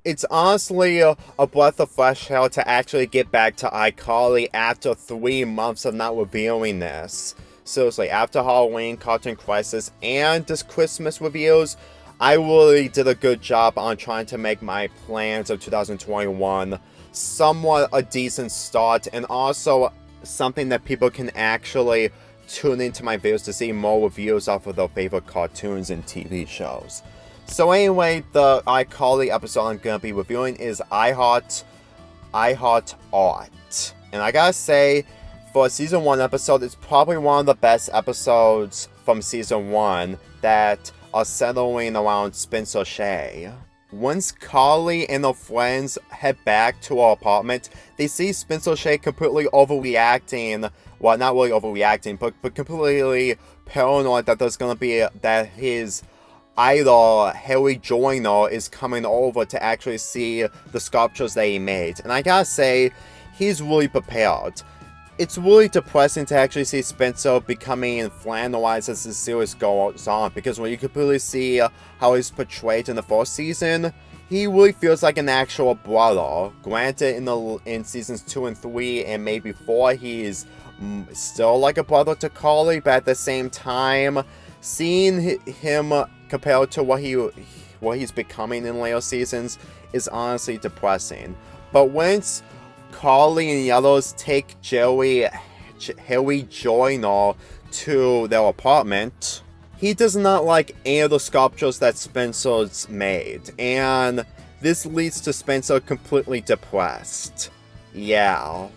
It's honestly a breath of fresh air to actually get back to iCarly after 3 months of not reviewing this. Seriously, after Halloween, Cartoon Crisis, and this Christmas reviews, I really did a good job on trying to make my plans of 2021 somewhat a decent start, and also something that people can actually tune into my videos to see more reviews off of their favorite cartoons and TV shows. So anyway, the iCarly episode I'm going to be reviewing is iHeart Art. And I gotta say, for a Season 1 episode, it's probably one of the best episodes from Season 1 that are settling around Spencer Shay. Once Carly and her friends head back to her apartment, they see Spencer Shay completely overreacting. Well, not really overreacting, but completely paranoid that there's gonna be that his idol, Harry Joyner, is coming over to actually see the sculptures that he made. And I gotta say, he's really prepared. It's really depressing to actually see Spencer becoming flanderized as the series goes on, because when you completely see how he's portrayed in the first season, he really feels like an actual brother. Granted, in seasons 2 and 3 and maybe 4, he's still like a brother to Carly, but at the same time, seeing him compared to what he's becoming in later seasons is honestly depressing. But once Carly and the others take Harry Joyner to their apartment, he does not like any of the sculptures that Spencer's made, and this leads to Spencer completely depressed. Yeah.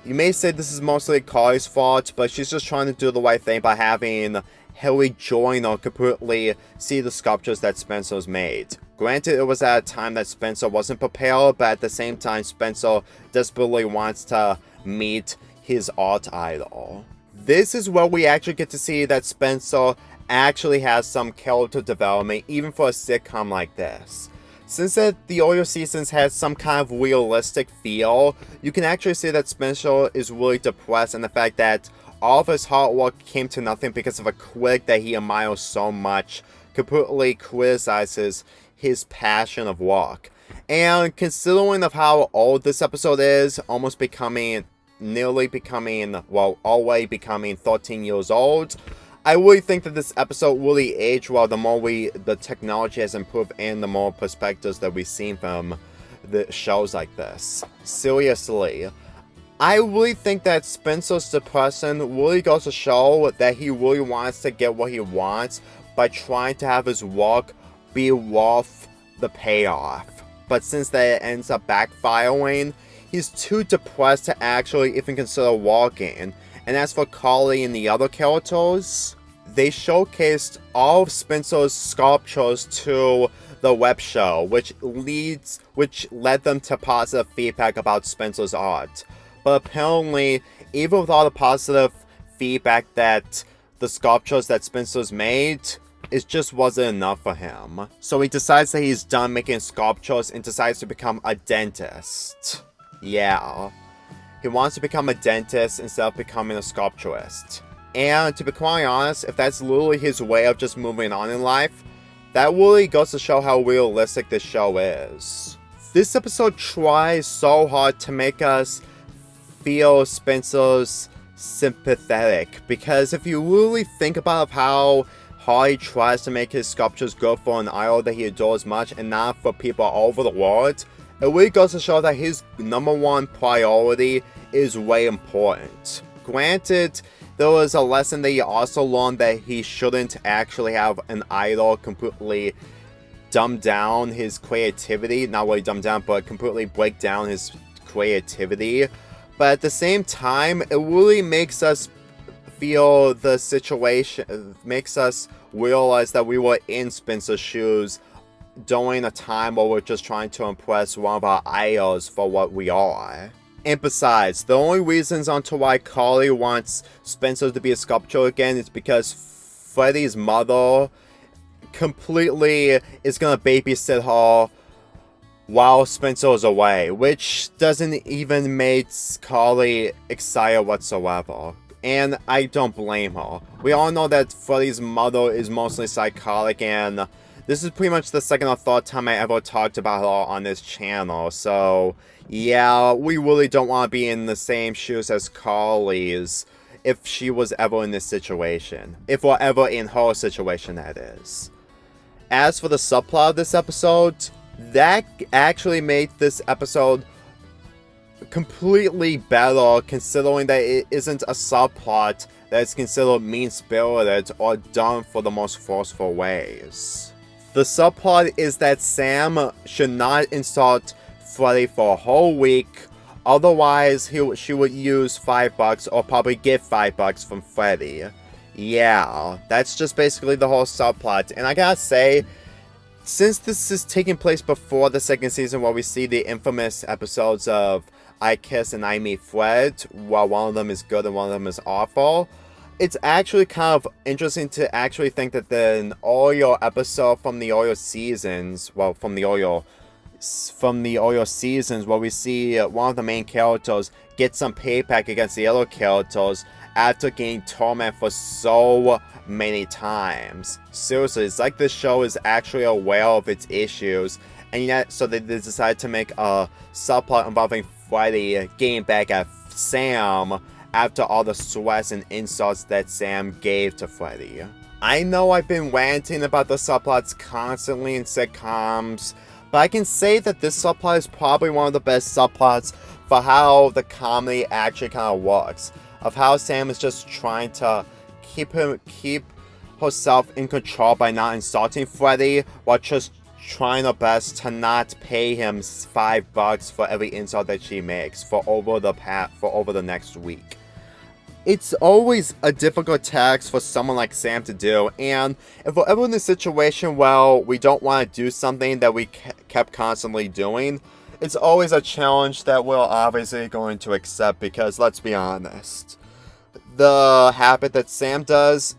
You may say this is mostly Carly's fault, but she's just trying to do the right thing by having Harry Joyner completely see the sculptures that Spencer's made. Granted, it was at a time that Spencer wasn't prepared, but at the same time, Spencer desperately wants to meet his art idol. This is where we actually get to see that Spencer actually has some character development, even for a sitcom like this. Since the earlier seasons had some kind of realistic feel, you can actually see that Spencer is really depressed, and the fact that all of his hard work came to nothing because of a critic that he admires so much completely criticizes his passion of work. And considering of how old this episode is, already becoming 13 years old, I really think that this episode really aged well. The more the technology has improved and the more perspectives that we've seen from the shows like this. Seriously, I really think that Spencer's depression really goes to show that he really wants to get what he wants by trying to have his work be worth the payoff. But since that ends up backfiring, he's too depressed to actually even consider working. And as for Carly and the other characters, they showcased all of Spencer's sculptures to the web show, which led them to positive feedback about Spencer's art. But apparently, even with all the positive feedback that the sculptures that Spencer's made, it just wasn't enough for him. So he decides that he's done making sculptures and decides to become a dentist. Yeah. He wants to become a dentist instead of becoming a sculpturist. And to be quite honest, if that's literally his way of just moving on in life, that really goes to show how realistic this show is. This episode tries so hard to make us feel Spencer's sympathetic, because if you really think about how hard he tries to make his sculptures good for an idol that he adores much and not for people all over the world, it really goes to show that his #1 priority is way important. Granted, there was a lesson that he also learned that he shouldn't actually have an idol completely dumb down his creativity. Not really dumb down, but completely break down his creativity. But at the same time, it really makes us feel the situation, makes us realize that we were in Spencer's shoes during a time where we're just trying to impress one of our idols for what we are. And besides, the only reasons onto why Carly wants Spencer to be a sculptor again is because Freddie's mother completely is gonna babysit her while Spencer is away, which doesn't even make Carly excited whatsoever. And I don't blame her. We all know that Freddie's mother is mostly psychotic and this is pretty much the second or third time I ever talked about her on this channel, so yeah, we really don't want to be in the same shoes as Carly's if she was ever in this situation. If we're ever in her situation, that is. As for the subplot of this episode, that actually made this episode completely better, considering that it isn't a subplot that is considered mean-spirited or done for the most forceful ways. The subplot is that Sam should not insult Freddie for a whole week, otherwise she would use $5 or probably get $5 from Freddie. Yeah, that's just basically the whole subplot, and I gotta say, since this is taking place before the second season where we see the infamous episodes of I Kiss and I Meet Fred, while one of them is good and one of them is awful, it's actually kind of interesting to actually think that the Oreo episode from the Oreo seasons, well, from the Oreo seasons, where we see one of the main characters get some payback against the other characters after getting tormented for so many times. Seriously, it's like this show is actually aware of its issues, and yet so they decided to make a subplot involving Freddie getting back at Sam after all the sweats and insults that Sam gave to Freddie. I know I've been ranting about the subplots constantly in sitcoms, but I can say that this subplot is probably one of the best subplots for how the comedy actually kind of works. Of how Sam is just trying to keep herself in control by not insulting Freddie, while just trying her best to not pay him $5 for every insult that she makes for over the next week. It's always a difficult task for someone like Sam to do, and if we're ever in a situation where we don't want to do something that we kept constantly doing, it's always a challenge that we're obviously going to accept, because let's be honest, the habit that Sam does,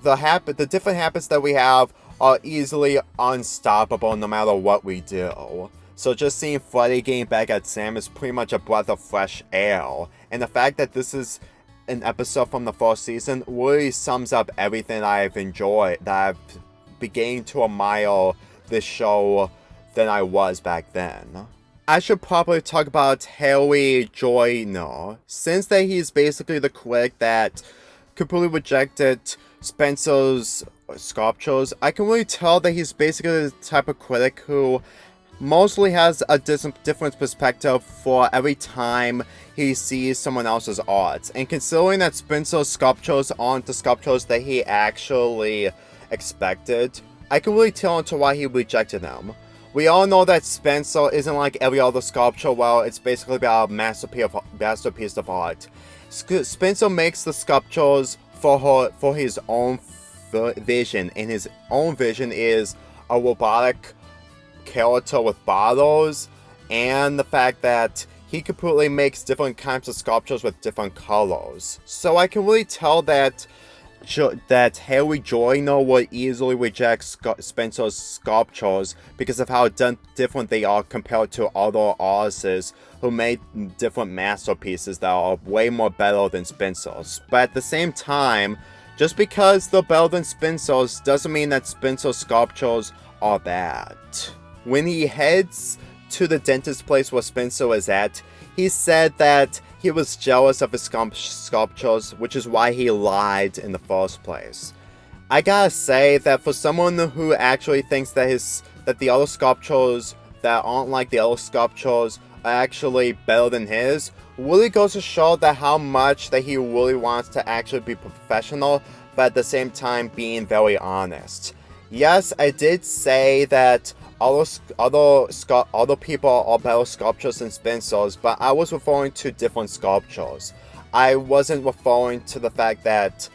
the different habits that we have are easily unstoppable no matter what we do. So just seeing Freddie getting back at Sam is pretty much a breath of fresh air, and the fact that this is an episode from the first season really sums up everything I've enjoyed, that I've beginning to admire this show than I was back then. I should probably talk about Harry Joyner, since that he's basically the critic that completely rejected Spencer's sculptures. I can really tell that he's basically the type of critic who mostly has a different perspective for every time he sees someone else's art. And considering that Spencer's sculptures aren't the sculptures that he actually expected, I can really tell into why he rejected them. We all know that Spencer isn't like every other sculpture, well, it's basically about a masterpiece of art. Spencer makes the sculptures for his own vision, and his own vision is a robotic character with bottles, and the fact that he completely makes different kinds of sculptures with different colors. So I can really tell that Harry Joyner would easily reject Spencer's sculptures because of how different they are compared to other artists who made different masterpieces that are way more better than Spencer's. But at the same time, just because they're better than Spencer's doesn't mean that Spencer's sculptures are bad. When he heads to the dentist place where Spencer is at, he said that he was jealous of his sculptures, which is why he lied in the first place. I gotta say that for someone who actually thinks that the other sculptures that aren't like the other sculptures are actually better than his, really goes to show that how much that he really wants to actually be professional, but at the same time being very honest. Yes, I did say that other people are better sculptures than Spencer's, but I was referring to different sculptures. I wasn't referring to the fact that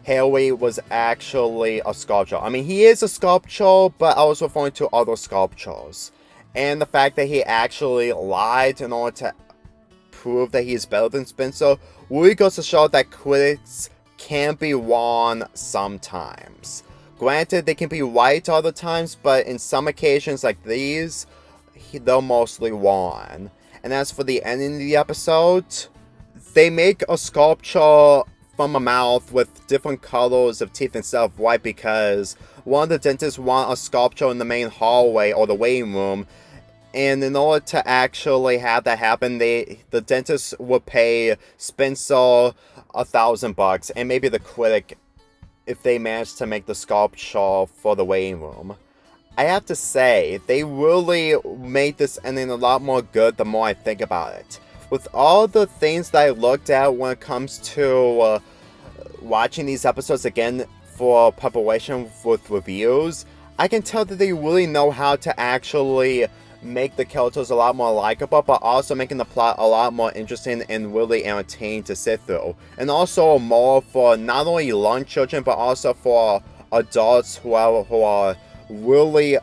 Harry was actually a sculpture. I mean, he is a sculpture, but I was referring to other sculptures. And the fact that he actually lied in order to prove that he's better than Spencer really goes to show that critics can be wrong sometimes. Granted, they can be right other times, but in some occasions like these, they're mostly wrong. And as for the ending of the episode, they make a sculpture from a mouth with different colors of teeth instead of white because, one of the dentists want a sculpture in the main hallway or the waiting room, and in order to actually have that happen, the dentist would pay Spencer $1,000, and maybe the critic if they managed to make the sculpture for the waiting room. I have to say, they really made this ending a lot more good the more I think about it. With all the things that I looked at when it comes to watching these episodes again for preparation with reviews, I can tell that they really know how to actually make the characters a lot more likable, but also making the plot a lot more interesting and really entertaining to sit through. And also more for not only young children, but also for adults who are really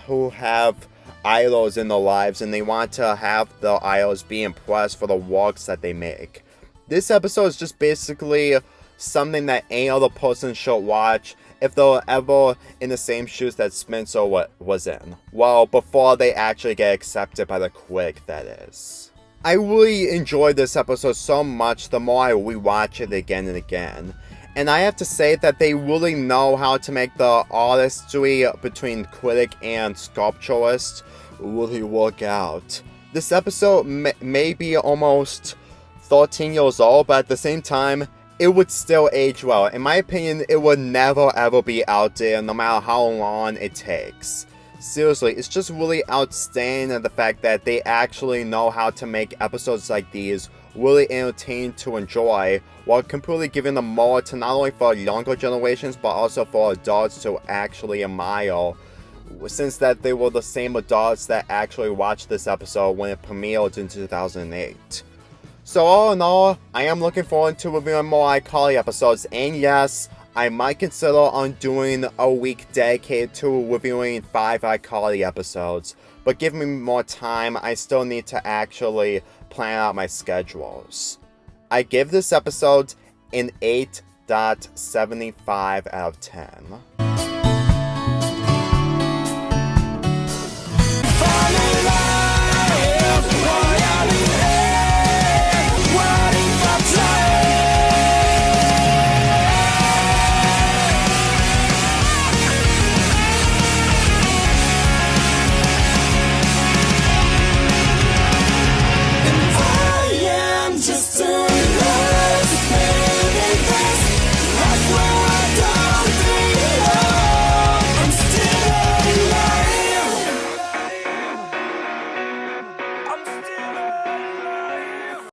who have idols in their lives, and they want to have the idols be impressed for the works that they make. This episode is just basically something that any other person should watch if they're ever in the same shoes that Spencer was in. Well, before they actually get accepted by the critic, that is. I really enjoyed this episode so much the more I rewatch it again and again. And I have to say that they really know how to make the artistry between critic and sculpturist really work out. This episode may be almost 13 years old, but at the same time, it would still age well. In my opinion, it would never ever be outdated no matter how long it takes. Seriously, it's just really outstanding the fact that they actually know how to make episodes like these really entertaining to enjoy, while completely giving them more to not only for younger generations, but also for adults to actually admire, since that they were the same adults that actually watched this episode when it premiered in 2008. So all in all, I am looking forward to reviewing more iCarly episodes, and yes, I might consider on doing a week dedicated to reviewing 5 iCarly episodes, but give me more time, I still need to actually plan out my schedules. I give this episode an 8.75 out of 10.